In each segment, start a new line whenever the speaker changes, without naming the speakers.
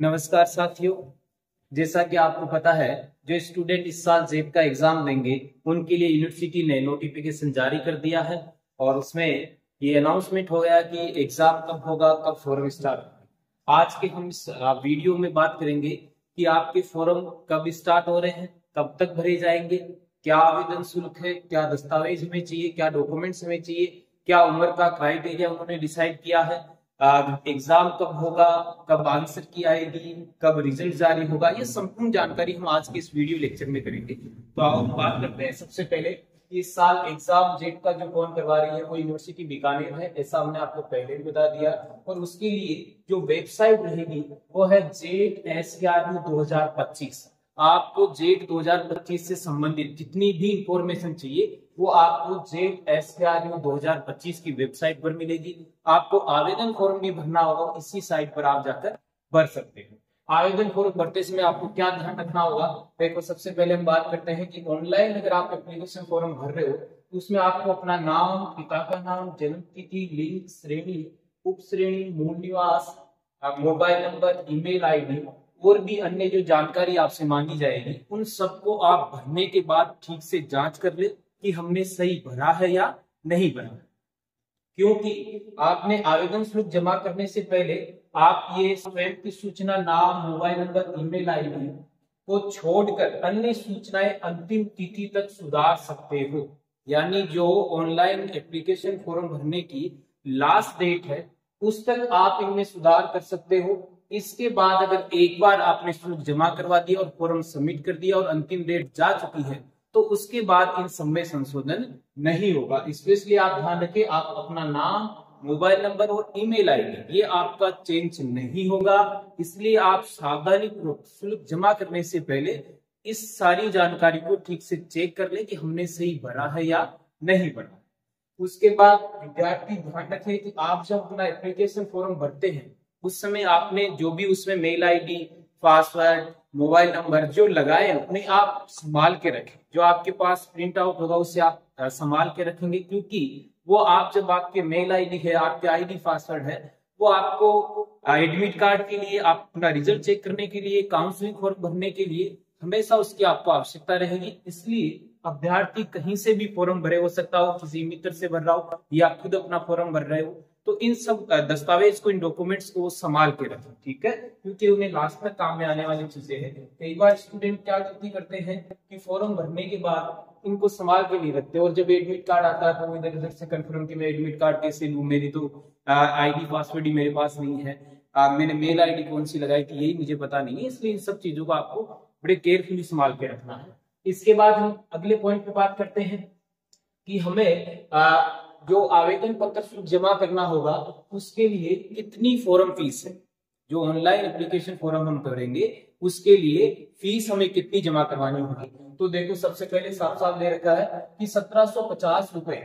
नमस्कार साथियों, जैसा कि आपको पता है जो स्टूडेंट इस साल जेट का एग्जाम देंगे उनके लिए यूनिवर्सिटी ने नोटिफिकेशन जारी कर दिया है और उसमें ये अनाउंसमेंट हो गया कि एग्जाम कब होगा, कब फॉर्म स्टार्ट होगा। आज के हम इस वीडियो में बात करेंगे कि आपके फॉर्म कब स्टार्ट हो रहे हैं, कब तक भरे जाएंगे, क्या आवेदन शुल्क है, क्या दस्तावेज हमें चाहिए, क्या डॉक्यूमेंट्स हमें चाहिए, क्या उम्र का क्राइटेरिया उन्होंने डिसाइड किया है, एग्जाम कब होगा, कब आंसर की आएगी, कब रिजल्ट जारी होगा। ये संपूर्ण जानकारी हम आज के इस वीडियो लेक्चर में करेंगे। तो आओ हम बात करते हैं सबसे पहले इस साल एग्जाम जेट का जो कौन करवा रही है वो यूनिवर्सिटी बीकानेर है, ऐसा हमने आपको पहले भी बता दिया। और उसके लिए जो वेबसाइट रहेगी वो है JET-SCRU 2025। आपको जेट 2025 से संबंधित जितनी भी इंफॉर्मेशन चाहिए वो आपको JET-SCRU 2025 की वेबसाइट पर मिलेगी। आपको आवेदन फॉर्म भी भरना होगा, इसी साइट पर आप जाकर भर सकते हैं। आवेदन फॉर्म भरते समय आपको क्या ध्यान रखना होगा, देखो सबसे पहले हम बात करते हैं कि ऑनलाइन अगर आप एप्लीकेशन फॉर्म भर रहे हो तो उसमें आपको अपना नाम, पिता का नाम, जन्म तिथि, लिंग, श्रेणी, उप श्रेणी, मूल निवास, मोबाइल नंबर, ईमेल आईडी और भी अन्य जो जानकारी आपसे मांगी जाएगी उन सबको आप भरने के बाद ठीक से जांच कर ले कि हमने सही भरा है या नहीं भरा। क्योंकि आपने आवेदन शुल्क जमा करने से पहले आप ये स्वयं की सूचना, नाम, मोबाइल नंबर, ईमेल आईडी को छोड़कर अन्य सूचनाएं अंतिम तिथि तक सुधार सकते हो। यानी जो ऑनलाइन एप्लीकेशन फॉर्म भरने की लास्ट डेट है उस तक आप इनमें सुधार कर सकते हो। इसके बाद अगर एक बार आपने शुल्क जमा करवा दिया और फॉर्म सबमिट कर दिया और अंतिम डेट जा चुकी है तो उसके बाद इन सब में संशोधन नहीं होगा। स्पेशली आप ध्यान रखें, आप अपना नाम, मोबाइल नंबर और ईमेल आईडी ये आपका चेंज नहीं होगा। इसलिए आप सावधानी पूर्वक शुल्क जमा करने से पहले इस सारी जानकारी को ठीक से चेक कर ले कि हमने सही भरा है या नहीं भरा। उसके बाद विद्यार्थी ध्यान रखें कि आप जब अपना एप्लीकेशन फॉर्म भरते हैं उस समय आपने जो भी उसमें mail ID, password, mobile number जो लगाए उन्हें आप संभाल के रखें। जो आपके पास प्रिंट आउट होगा उसे आप संभाल के रखेंगे, क्योंकि वो आप जब आपके मेल आईडी है, आपके आईडी पासवर्ड है, वो आपको एडमिट कार्ड के लिए, आप अपना रिजल्ट चेक करने के लिए, काउंसलिंग फॉर्म भरने के लिए हमेशा उसकी आपको आवश्यकता रहेगी। इसलिए अभ्यर्थी कहीं से भी फॉर्म भरे, हो सकता हो किसी मित्र से भर रहा हो या खुद अपना फॉर्म भर रहे हो, तो इन सब दस्तावेज को, इन डॉक्यूमेंट्स को संभाल के रखें, ठीक है, क्योंकि उन्हें लास्ट में काम में आने वाली चीजें हैं। कई बार स्टूडेंट क्या गलती करते हैं कि फॉर्म भरने के बाद इनको संभाल के नहीं रखते और जब एडमिट कार्ड आता है तो इधर उधर से कंफर्म कि मैं एडमिट कार्ड कैसे लूं, मेरी तो आईडी पासवर्ड ही मेरे पास नहीं है, मैंने मेल आईडी कौन सी लगाई थी यही मुझे पता नहीं है। इसलिए इन सब चीजों को आपको बड़े केयरफुली संभाल के रखना है। इसके बाद हम अगले पॉइंट पे बात करते हैं कि हमें जो आवेदन पत्र शुल्क जमा करना होगा उसके लिए कितनी फॉर्म फीस है। जो ऑनलाइन एप्लीकेशन फॉर्म हम करेंगे उसके लिए फीस हमें कितनी जमा करवानी होगी। तो देखो सबसे पहले साफ साफ दे रखा है कि 1750 रुपए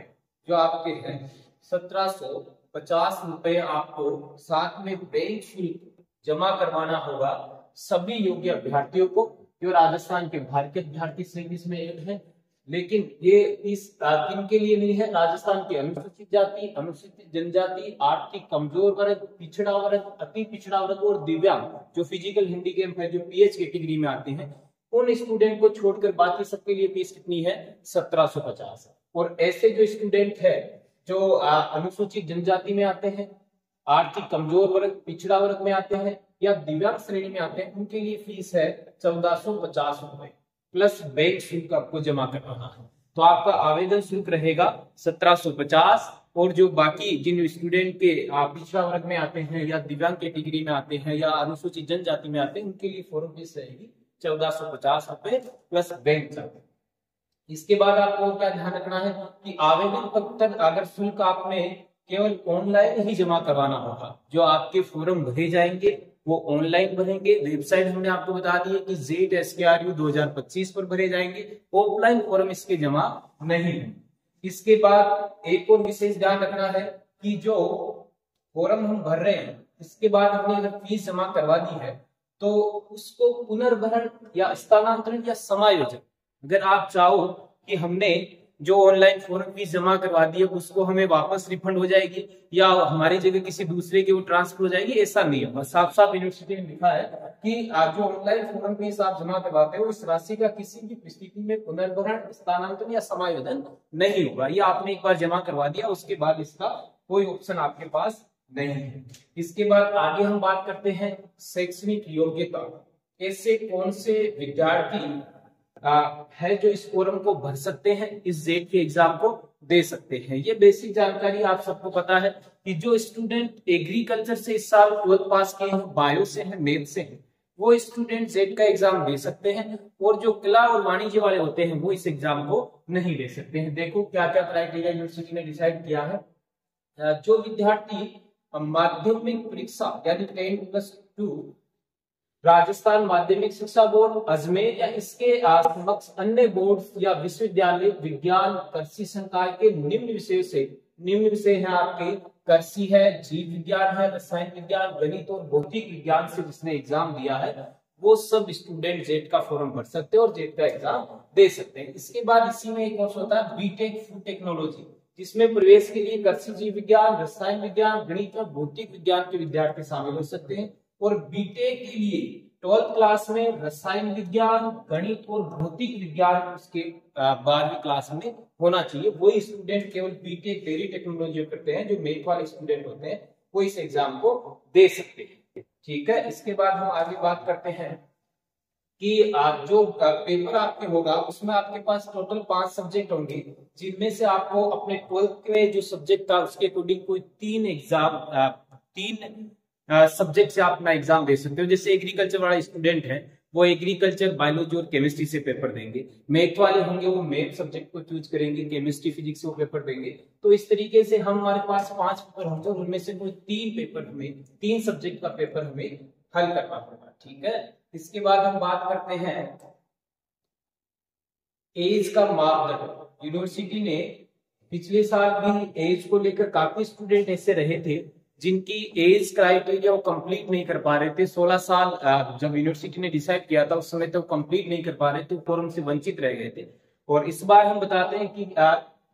जो आपके हैं, 1750 रुपए आपको साथ में बैंक शुल्क जमा करवाना होगा सभी योग्य अभ्यर्थियों को जो राजस्थान के भारतीय अभ्यर्थी श्रेणी में है। लेकिन ये इस किन के लिए नहीं है, राजस्थान की अनुसूचित जाति, अनुसूचित जनजाति, आर्थिक कमजोर वर्ग, पिछड़ा वर्ग, अति पिछड़ा वर्ग और दिव्यांग जो फिजिकल हैंडीकैप है, जो PH कैटेगरी में आते हैं, उन स्टूडेंट को छोड़कर बाकी सबके लिए फीस कितनी है, 1750। और ऐसे जो स्टूडेंट है जो अनुसूचित जनजाति में आते हैं, आर्थिक कमजोर वर्ग, पिछड़ा वर्ग में आते हैं या दिव्यांग श्रेणी में आते हैं, उनके लिए फीस है 1450 रुपए प्लस बैंक शुल्क आपको जमा करवाना है। तो आपका आवेदन शुल्क रहेगा 1750 और जो बाकी जिन स्टूडेंट के पिछड़ा वर्ग में आते हैं या दिव्यांग कैटेगरी में आते हैं या अनुसूचित जनजाति में आते हैं उनके लिए फॉर्म फीस रहेगी 1450 रुपए प्लस बैंक चार्ज। इसके बाद आपको क्या ध्यान रखना है कि आवेदन पत्र अगर शुल्क आपने केवल ऑनलाइन ही जमा करवाना होगा। जो आपके फॉर्म भरे जाएंगे वो ऑनलाइन भरेंगे, वेबसाइट हमने आपको बता दी है कि JET-SCRU 2025 पर भरे जाएंगे, ऑफलाइन फॉर्म इसके जमा नहीं है। इसके बाद एक और विशेष ध्यान रखना है कि जो फॉर्म हम भर रहे हैं इसके बाद हमने अगर फीस जमा करवा दी है तो उसको पुनर्भरण या स्थानांतरण या समायोजन, अगर आप चाहो कि हमने जो ऑनलाइन फॉर्म फीस जमा करवा दी है उसको हमें वापस रिफंड हो जाएगी या हमारी जगह किसी दूसरे के वो ट्रांसफर हो जाएगी, ऐसा नहीं है। साफ साफ यूनिवर्सिटी ने लिखा है कि जो ऑनलाइन फॉर्म फीस आप जमा करवाते हो उस राशि का किसी भी स्थिति में पुनर्भरण, स्थानांतरण या समायोजन नहीं होगा। ये आपने एक बार जमा करवा दिया, उसके बाद इसका कोई ऑप्शन आपके पास नहीं है। इसके बाद आगे हम बात करते हैं शैक्षणिक योग्यता। ऐसे कौन से विद्यार्थी है जो इस फोरम को भर सकते हैं, इस जेट के एग्जाम को दे सकते हैं। ये बेसिक जानकारी आप सबको पता है कि जो स्टूडेंट एग्रीकल्चर से इस साल 12th पास किए हैं, बायो से है, मैथ से है, वो स्टूडेंट जेट का एग्जाम दे सकते हैं। और जो कला और वाणिज्य वाले होते हैं वो इस एग्जाम को नहीं दे सकते हैं। देखो क्या क्या क्राइटेरिया यूनिवर्सिटी ने डिसाइड किया है। जो विद्यार्थी माध्यमिक परीक्षा यानी 10+2 राजस्थान माध्यमिक शिक्षा बोर्ड, अजमेर या इसके समक्ष अन्य बोर्ड या विश्वविद्यालय विज्ञान कृषि संकाय के निम्न विषय से, निम्न विषय है आपके कृषि है, जीव विज्ञान है, रसायन विज्ञान, गणित और भौतिक विज्ञान से जिसने एग्जाम दिया है, वो सब स्टूडेंट जेट का फॉर्म भर सकते हैं और जेट का एग्जाम दे सकते हैं। इसके बाद इसी में एक कोर्स होता है बीटेक फूड टेक्नोलॉजी, जिसमें प्रवेश के लिए कृषि, जीव विज्ञान, रसायन विज्ञान, गणित और भौतिक विज्ञान के विद्यार्थी शामिल हो सकते हैं। और बीटेक के लिए 12th क्लास में रसायन विज्ञान, गणित और भौतिक विज्ञान उसके 12वीं क्लास में होना चाहिए। वही स्टूडेंट केवल बीटेक डेयरी टेक्नोलॉजी करते हैं, जो मेथ वाले स्टूडेंट होते हैं वो इस एग्जाम को दे सकते हैं। ठीक है, इसके बाद हम आगे बात करते हैं कि जो पेपर आपके होगा उसमें आपके पास टोटल 5 सब्जेक्ट होंगे, जिनमें से आपको अपने 12th में जो सब्जेक्ट था उसके अकॉर्डिंग कोई 3 सब्जेक्ट से आप अपना एग्जाम दे सकते हो। जैसे एग्रीकल्चर वाला स्टूडेंट है वो एग्रीकल्चर, बायोलॉजी और केमिस्ट्री से पेपर देंगे। मैथ वाले होंगे वो मैथ सब्जेक्ट को चूज करेंगे, केमिस्ट्री फिजिक्स से वो पेपर देंगे। तो इस तरीके से हमारे पास 5 पेपर होंगे और उनमें से कोई 3 पेपर हमें, 3 सब्जेक्ट का पेपर हमें हल करना होगा। ठीक है, इसके बाद हम बात करते हैं एज का मापदंड। यूनिवर्सिटी ने पिछले साल भी एज को लेकर काफी स्टूडेंट ऐसे रहे थे जिनकी एज क्राइटेरिया वो कंप्लीट नहीं कर पा रहे थे। 16 साल जब यूनिवर्सिटी ने डिसाइड किया था उस समय तो कंप्लीट नहीं कर पा रहे थे, फॉर्म से वंचित रह गए थे। और इस बार हम बताते हैं कि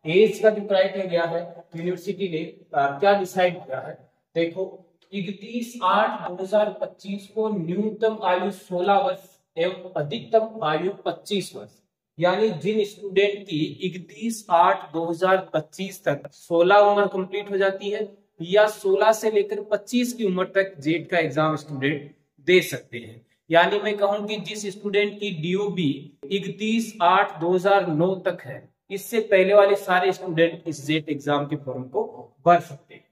एज का जो क्राइटेरिया है यूनिवर्सिटी ने क्या डिसाइड किया है। देखो 31/8/2025 को न्यूनतम आयु 16 वर्ष एवं अधिकतम आयु 25 वर्ष, यानी जिन स्टूडेंट की 31/8/2025 तक 16 उम्र कंप्लीट हो जाती है या 16 से लेकर 25 की उम्र तक जेट का एग्जाम स्टूडेंट दे सकते हैं। यानी मैं कहूं कि जिस स्टूडेंट की DOB 31/8/2009 तक है, इससे पहले वाले सारे स्टूडेंट इस जेट एग्जाम के फॉर्म को भर सकते हैं।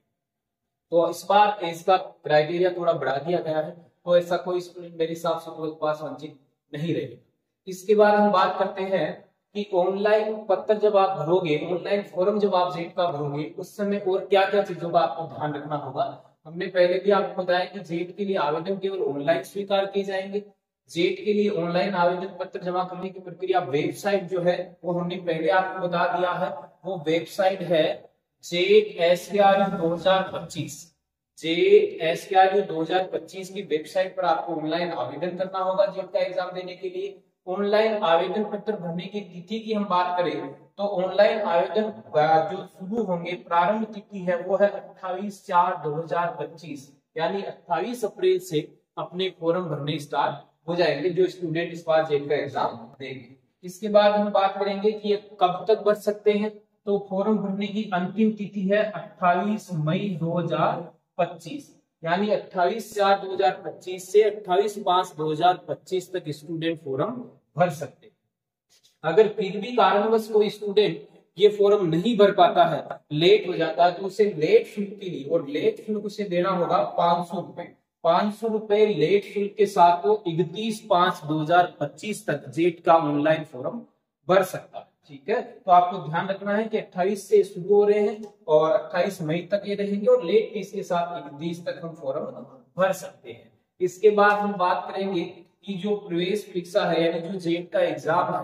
तो इस बार इसका क्राइटेरिया थोड़ा बढ़ा दिया गया है, तो ऐसा कोई स्टूडेंट मेरे हिसाब से 12th पास वंचित नहीं रहेगा। इसके बाद हम बात करते हैं कि ऑनलाइन पत्र जब आप भरोगे, ऑनलाइन फॉर्म जब आप जेट का भरोगे, उस समय और क्या क्या चीजों का आपको ध्यान रखना होगा। हमने पहले भी आपको बताया कि जेट के लिए आवेदन केवल ऑनलाइन स्वीकार किए जाएंगे। जेट के लिए ऑनलाइन आवेदन पत्र जमा करने की प्रक्रिया, वेबसाइट जो है वो हमने पहले आपको बता दिया है। वो वेबसाइट है JSKRU 2025। JSKRU 2025 की वेबसाइट पर आपको ऑनलाइन आवेदन करना होगा जेट का एग्जाम देने के लिए। ऑनलाइन आवेदन पत्र भरने की तिथि की हम बात करें तो ऑनलाइन आवेदन जो शुरू होंगे, प्रारंभ तिथि है वो है 28/4/2025, यानी 28 अप्रैल से अपने फॉर्म भरने स्टार्ट हो जाएंगे जो स्टूडेंट इस बार जेट का एग्जाम देंगे। इसके बाद हम बात करेंगे कि ये कब तक भर सकते हैं। तो फॉर्म भरने की अंतिम तिथि है 28 मई 2025, यानी 28/4/2025 से 28/5/2025 तक स्टूडेंट फॉर्म भर सकते हैं। अगर फिर भी कारणवश कोई स्टूडेंट ये फॉर्म नहीं भर पाता है, लेट हो जाता है, तो उसे लेट शुल्क के लिए, और लेट शुल्क उसे देना होगा 500 रुपए। 500 रुपए लेट शुल्क के साथ वो 31/5/2025 तक जेट का ऑनलाइन फॉर्म भर सकता है। ठीक है, तो आपको ध्यान रखना है कि 28 से शुरू हो रहे हैं और 28 मई तक ये रहेंगे और लेट फीस के साथ 31 तक हम फॉर्म भर सकते हैं। इसके बाद हम बात करेंगे कि जो प्रवेश परीक्षा है यानी जो जेट का एग्जाम है,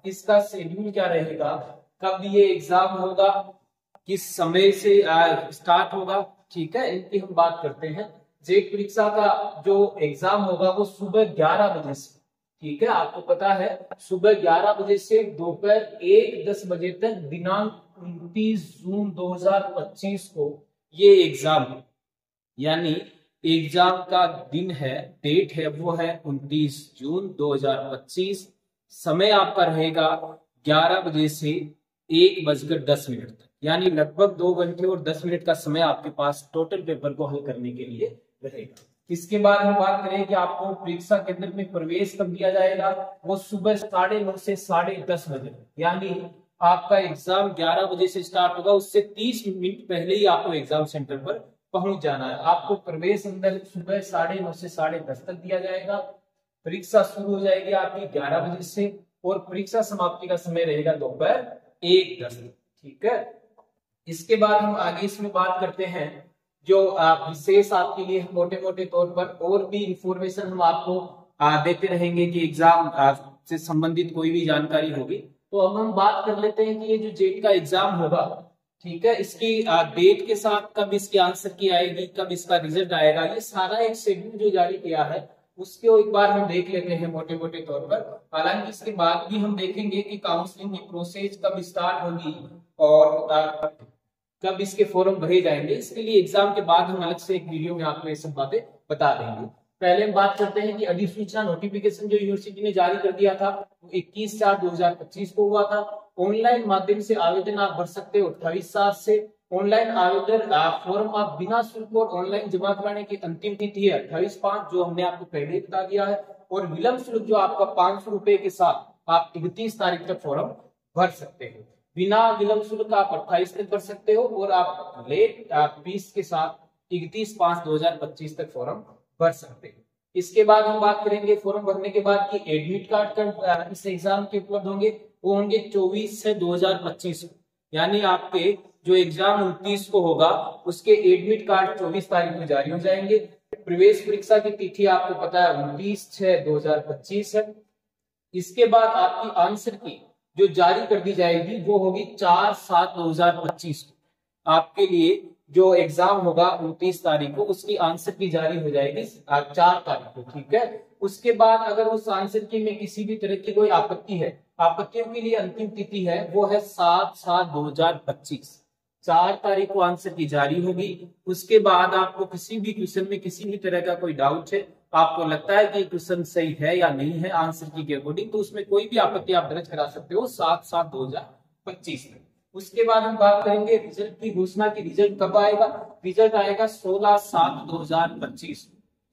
इसका शेड्यूल क्या रहेगा, कब ये एग्जाम होगा, किस समय से स्टार्ट होगा। ठीक है, इनकी हम बात करते हैं। जेट परीक्षा का जो एग्जाम होगा वो सुबह 11 बजे से ठीक है, आपको पता है सुबह 11 बजे से दोपहर 1:10 बजे तक दिनांक 29 जून 2025 को ये एग्जाम है। यानी एग्जाम का दिन है, डेट है, वो है 29 जून 2025। समय आपका रहेगा 11 बजे से 1:10 तक, यानी लगभग 2 घंटे और 10 मिनट का समय आपके पास टोटल पेपर को हल करने के लिए रहेगा। इसके बाद हम बात करें कि आपको परीक्षा केंद्र में प्रवेश कब दिया जाएगा, वो सुबह 9:30 से 10:30 बजे, यानी आपका एग्जाम 11 बजे से स्टार्ट होगा, उससे 30 मिनट पहले ही आपको एग्जाम सेंटर पर पहुंच जाना है। आपको प्रवेश अंदर सुबह 9:30 से 10:30 तक दिया जाएगा। परीक्षा शुरू हो जाएगी आपकी 11 बजे से और परीक्षा समाप्ति का समय रहेगा दोपहर 1:10। ठीक है, इसके बाद हम आगे इसमें बात करते हैं जो विशेष आपके लिए मोटे मोटे तौर पर और भी इंफॉर्मेशन हम आपको देते रहेंगे कि एग्जाम से संबंधित कोई भी जानकारी होगी। तो अब हम बात कर लेते हैं कि ये जो जेट का एग्जाम होगा, ठीक है, इसकी डेट के साथ कब इसकी आंसर की आएगी, कब इसका रिजल्ट आएगा, ये सारा एक शेड्यूल जो जारी किया है उसको एक बार हम देख लेते हैं मोटे मोटे तौर पर। हालांकि इसके बाद भी हम देखेंगे कि काउंसलिंग की प्रोसेस कब स्टार्ट होगी और कब इसके फॉर्म भरे जाएंगे। इसके लिए एग्जाम के बाद हम अलग से एक वीडियो में आपको ये सब बातें बता देंगे। पहले हम बात करते हैं कि अधिसूचना नोटिफिकेशन जो यूनिवर्सिटी ने जारी कर दिया था वो 21/4/2025 को हुआ था। ऑनलाइन माध्यम से आवेदन आप भर सकते हो 28/7 से। ऑनलाइन आवेदन फॉर्म आप बिना शुल्क और ऑनलाइन जमा कराने की अंतिम तिथि है 28/5, जो हमने आपको पहले ही बता दिया है। और विलंब शुल्क जो आपका 500 रुपए के साथ आप 31 तारीख तक फॉर्म भर सकते हो। बिना विलंब शुल्क आप 28 तक भर सकते हो और आप लेट फीस के साथ 31/5/2025 तक फॉर्म भर सकते हो। इसके बाद हम बात करेंगे फॉर्म भरने के बाद की एडमिट कार्ड इस एग्जाम के उपलब्ध होंगे, वो होंगे 24 से 2025, यानी आपके जो एग्जाम 29 को होगा उसके एडमिट कार्ड 24 तारीख को जारी हो जाएंगे। प्रवेश परीक्षा की तिथि आपको पता है 29/6/2025 है। इसके बाद आपकी आंसर की जो जारी कर दी जाएगी वो होगी 4/7/2025 को। आपके लिए जो एग्जाम होगा 29 तारीख को, उसकी आंसर की जारी हो जाएगी 4 तारीख को। ठीक है, उसके बाद अगर उस आंसर की में किसी भी तरह की कोई आपत्ति है, आपत्तियों के लिए अंतिम तिथि है वो है 7/7/2025। 4 तारीख को आंसर की जारी होगी। उसके बाद आपको किसी भी क्वेश्चन में किसी भी तरह का कोई डाउट है, आपको लगता है कि क्वेश्चन सही है या नहीं है आंसर की के अकॉर्डिंग, तो उसमें कोई भी आपत्ति आप दर्ज करा सकते हो 7/7/2025 में। उसके बाद हम बात करेंगे रिजल्ट की घोषणा की। रिजल्ट कब आएगा? रिजल्ट आएगा 16/7/2025।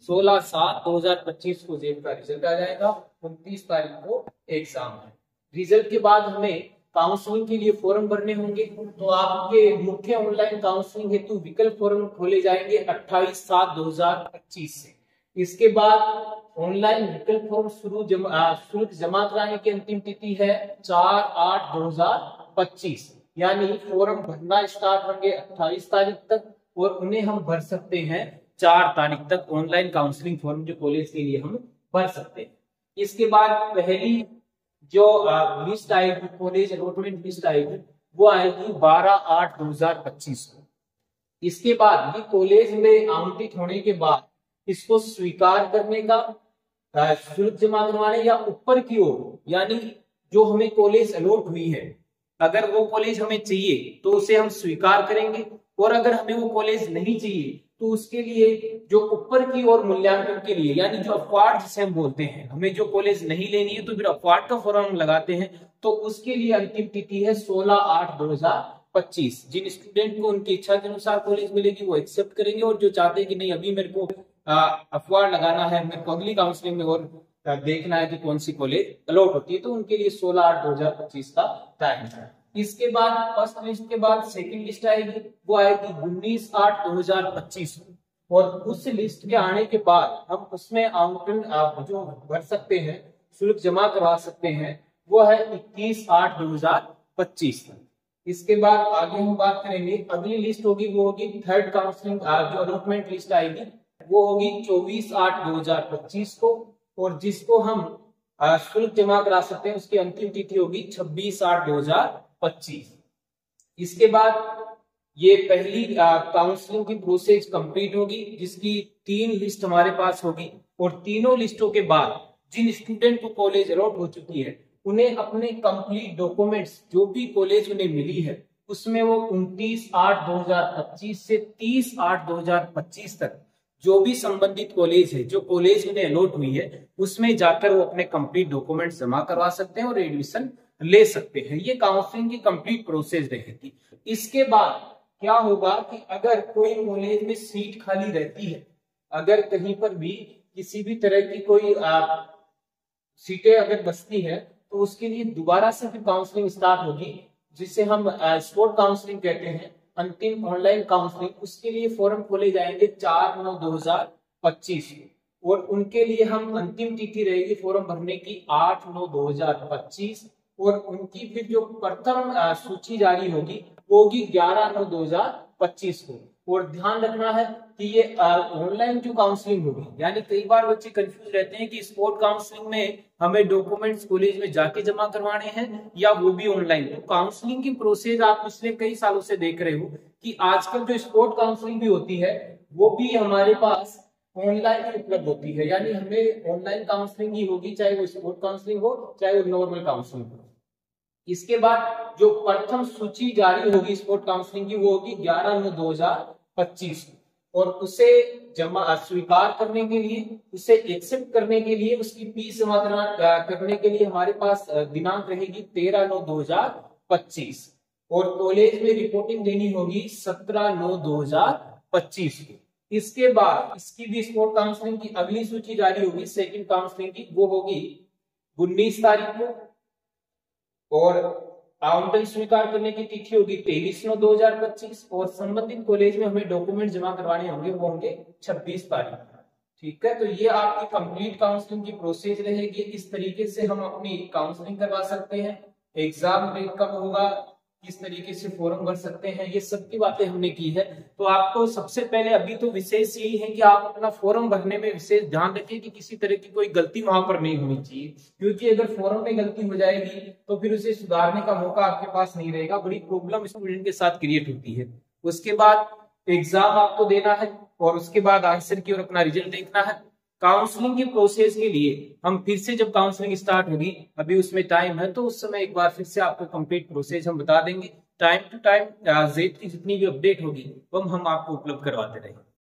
16/7/2025 को जेब का रिजल्ट आ जाएगा। 29 तारीख को एग्जाम है। रिजल्ट के बाद हमें काउंसलिंग के लिए फॉर्म भरने होंगे, तो आपके मुख्य ऑनलाइन काउंसलिंग हेतु विकल्प फॉर्म खोले जाएंगे 28/7/2025 से। इसके बाद ऑनलाइन विकल्प फॉर्म शुल्क जमा कराने की अंतिम तिथि है 4/8/2025, यानी फॉर्म भरना स्टार्ट होंगे 28 तारीख तक और उन्हें हम भर सकते हैं 4 तारीख तक। ऑनलाइन काउंसलिंग फॉर्म जो कॉलेज के लिए हम भर सकते हैं। इसके बाद पहली जो लिस्ट आएगी, कॉलेज अलॉटमेंट लिस्ट आएगी, वो आएगी 12/8/2025 को। इसके बाद ये कॉलेज में आवंटित होने के बाद इसको स्वीकार करने का, शुल्क जमा करवाने या ऊपर की ओर, यानी जो हमें कॉलेज अलॉट हुई है अगर वो कॉलेज हमें चाहिए तो उसे हम स्वीकार करेंगे, और अगर हमें वो कॉलेज नहीं चाहिए तो उसके लिए जो ऊपर की ओर मूल्यांकन के लिए, यानी जो अपवार्ड जिसे हम बोलते हैं, हमें जो कॉलेज नहीं लेनी है तो फिर अपवार्ड का फॉर्म हम लगाते हैं, तो उसके लिए अंतिम तिथि है 16/8/2025। जिन स्टूडेंट को उनकी इच्छा के अनुसार कॉलेज मिलेगी वो एक्सेप्ट करेंगे, और जो चाहते हैं कि नहीं अभी मेरे को अपवार्ड लगाना है, मेरे को अगली काउंसलिंग में और देखना है कि कौन सी कॉलेज अलॉट होती है, तो उनके लिए 16/8/2025 का टाइम है। इसके बाद फर्स्ट लिस्ट के बाद सेकंड लिस्ट आएगी, वो आएगी 19/8/2025, और उस लिस्ट के आने के बाद हम उसमें आवंटन जो भर सकते हैं, शुल्क जमा करवा सकते हैं, वो है 21/8/2025। इसके बाद आगे हम बात करेंगे, अगली लिस्ट होगी वो होगी थर्ड काउंसलिंग जो अलॉटमेंट लिस्ट आएगी वो होगी 24/8/2025 को, और जिसको हम शुल्क जमा करा सकते हैं उसकी अंतिम तिथि होगी 26/8/2025। इसके बाद ये पहली काउंसलिंग की प्रोसेस कंप्लीट होगी, जिसकी 3 लिस्ट हमारे पास होगी, और तीनों लिस्टों के बाद जिन स्टूडेंट को कॉलेज अलॉट हो चुकी है उन्हें अपने कंप्लीट डॉक्यूमेंट्स जो भी कॉलेज उन्हें मिली है उसमें वो 29/8/2025 से 30/8/2025 तक जो भी संबंधित कॉलेज है, जो कॉलेज उन्हें अलॉट हुई है, उसमें जाकर वो अपने कंप्लीट डॉक्यूमेंट्स जमा करवा सकते हैं और एडमिशन ले सकते हैं। ये काउंसलिंग की कंप्लीट प्रोसेस रहेगी। इसके बाद क्या होगा कि अगर कोई कॉलेज में सीट खाली रहती है, अगर कहीं पर भी किसी भी तरह की कोई सीटें अगर बचती है तो उसके लिए दोबारा से फिर काउंसलिंग स्टार्ट होगी, जिसे हम स्पॉट काउंसलिंग कहते हैं, अंतिम ऑनलाइन काउंसलिंग। उसके लिए फॉर्म खोले जाएंगे 4/9/2025 और उनके लिए हम अंतिम तिथि रहेगी फॉर्म भरने की 8/9/2025 और उनकी फिर जो प्रथम सूची जारी होगी वो होगी 11/9/2025 को। और ध्यान रखना है कि ये ऑनलाइन जो काउंसलिंग होगी, यानी कई बार बच्चे कंफ्यूज रहते हैं कि स्पॉट काउंसलिंग में हमें डॉक्यूमेंट्स कॉलेज में जाके जमा करवाने हैं या वो भी ऑनलाइन। तो काउंसलिंग की प्रोसेस आप पिछले कई सालों से देख रहे हो कि आजकल जो स्पॉट काउंसलिंग भी होती है वो भी हमारे पास ऑनलाइन ही उपलब्ध होती है, यानी हमें ऑनलाइन काउंसलिंग ही होगी, चाहे वो स्पॉट काउंसलिंग हो चाहे वो नॉर्मल काउंसलिंग हो। इसके बाद जो प्रथम सूची जारी होगी स्पॉट काउंसलिंग की वो होगी 11/9/2025 और उसे जमा स्वीकार करने के लिए, उसे एक्सेप्ट करने के लिए, उसकी फीस जमा करने के लिए हमारे पास दिनांक रहेगी 13/9/2025 और कॉलेज में रिपोर्टिंग देनी होगी 17/9/2025 को। इसके बाद इसकी भी स्पॉट काउंसलिंग की अगली सूची जारी होगी सेकंड काउंसलिंग की, वो होगी 19 तारीख को और आवंटन स्वीकार करने की तिथि होगी 23/9/2025 और संबंधित कॉलेज में हमें डॉक्यूमेंट जमा करवाने होंगे वो होंगे 26 तारीख। ठीक है, तो ये आपकी कंप्लीट काउंसलिंग की प्रोसेस रहेगी। इस तरीके से हम अपनी काउंसलिंग करवा सकते हैं। एग्जाम डेट कब होगा, किस तरीके से फॉर्म भर सकते हैं, ये सब की बातें हमने की है। तो आपको सबसे पहले अभी तो विशेष यही है कि आप अपना फॉर्म भरने में विशेष ध्यान रखें कि किसी तरह की कोई गलती वहां पर नहीं होनी चाहिए, क्योंकि अगर फॉर्म में गलती हो जाएगी तो फिर उसे सुधारने का मौका आपके पास नहीं रहेगा, बड़ी प्रॉब्लम स्टूडेंट के साथ क्रिएट होती है। उसके बाद एग्जाम आपको देना है और उसके बाद आंसर की और अपना रिजल्ट देखना है। काउंसलिंग की प्रोसेस के लिए हम फिर से जब काउंसलिंग स्टार्ट होगी, अभी उसमें टाइम है, तो उस समय एक बार फिर से आपको कंप्लीट प्रोसेस हम बता देंगे। टाइम टू टाइम जेड की जितनी भी अपडेट होगी वो हम आपको उपलब्ध करवाते रहेंगे।